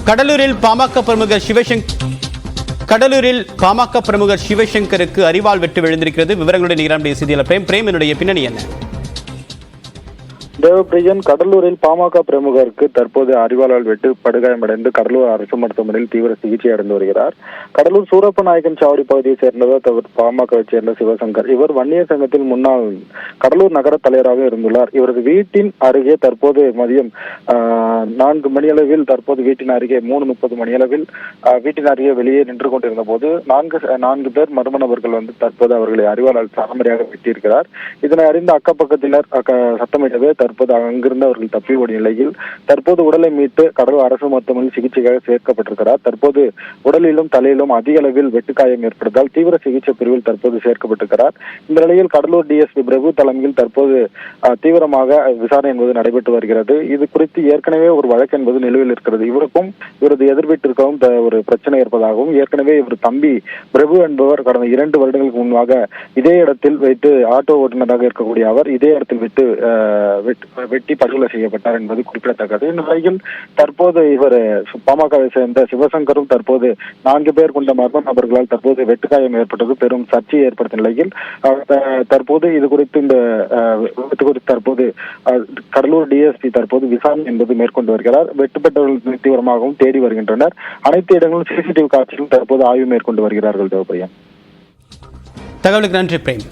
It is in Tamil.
கடலூரில் பாமக பிரமுகர் சிவசங்கருக்கு அரிவாள் வெட்டு விழுந்திருக்கிறது. விவரங்களுடன் நிகழ்ச்சிய செய்தியாளர் பிரேம் என்னுடைய பின்னணி என்ன? தேவப்பிரியன், கடலூரில் பாமக பிரமுகருக்கு தற்போது அரிவாளால் வெட்டு படுகாயமடைந்து கடலூர் அரசு மருத்துவமனையில் தீவிர சிகிச்சை அடைந்து வருகிறார். கடலூர் சூரப்ப நாயக்கன் சாவடி பகுதியைச் சேர்ந்தவர் பாமகவை சேர்ந்த சிவசங்கர். இவர் வன்னியர் சங்கத்தில் முன்னாள் கடலூர் நகர தலைவராக இருந்துள்ளார். இவரது வீட்டின் அருகே தற்போது மதியம் 4 மணியளவில் வீட்டின் அருகே 3:30 மணியளவில் வீட்டின் அருகே வெளியே நின்று கொண்டிருந்த போது நான்கு பேர் மர்ம நபர்கள் தற்போது அவர்களை அரிவாளால் சரமாரியாக வெட்டியிருக்கிறார். இதனை அறிந்த அக்கப்பக்கத்தினர் சத்தமிட்டவே தற்போது அங்கிருந்து அவர்கள் தப்பி ஓடிய நிலையில் தற்போது உடலை மீட்டு கடலூர் அரசு மருத்துவமனையில் சிகிச்சைக்காக சேர்க்கப்பட்டிருக்கிறார். தற்போது உடலிலும் தலையிலும் அதிக அளவில் வெட்டுக்காயம் ஏற்பட்டதால் தீவிர சிகிச்சை பிரிவில் தற்போது சேர்க்கப்பட்டிருக்கிறார். இந்த நிலையில் கடலூர் டிஎஸ்பி பிரபு தலைமையில் தற்போது தீவிரமாக விசாரணை என்பது நடைபெற்று வருகிறது. இது குறித்து ஏற்கனவே ஒரு வழக்கு என்பது நிலுவையில் இருக்கிறது. இவருக்கும் இவரது எதிர்வீட்டிற்கும் ஒரு பிரச்சனை இருப்பதாகவும், ஏற்கனவே இவர் தம்பி பிரபு என்பவர் கடந்த 2 வருடங்களுக்கு முன்பாக இதே இடத்தில் வைத்து ஆட்டோ ஓட்டுநராக இருக்கக்கூடிய அவர் இதே இடத்தில் வெட்டி படுகொலை செய்யப்பட்டார் என்பது குறிப்பிடத்தக்கது. இந்த நிலையில் தற்போது இவர் பாமகவை சேர்ந்த சிவசங்கரும் தற்போது 4 பேர் கொண்ட மர்ம நபர்களால் தற்போது வெட்டுக்காயம் ஏற்பட்டது பெரும் சர்ச்சையை ஏற்படுத்திய நிலையில் தற்போது இது குறித்து இந்த விபத்து குறித்து தற்போது கடலூர் டிஎஸ்பி தற்போது விசாரணை என்பது மேற்கொண்டு வருகிறார். வெட்டுப்பட்டவர்கள் தீவிரமாகவும் தேடி வருகின்றனர். அனைத்து இடங்களும் சிசிடிவி காட்சிகளும் தற்போது ஆய்வு மேற்கொண்டு வருகிறார்கள். தேவப்பிரியன், தகவலுக்கு நன்றி பிரேம்.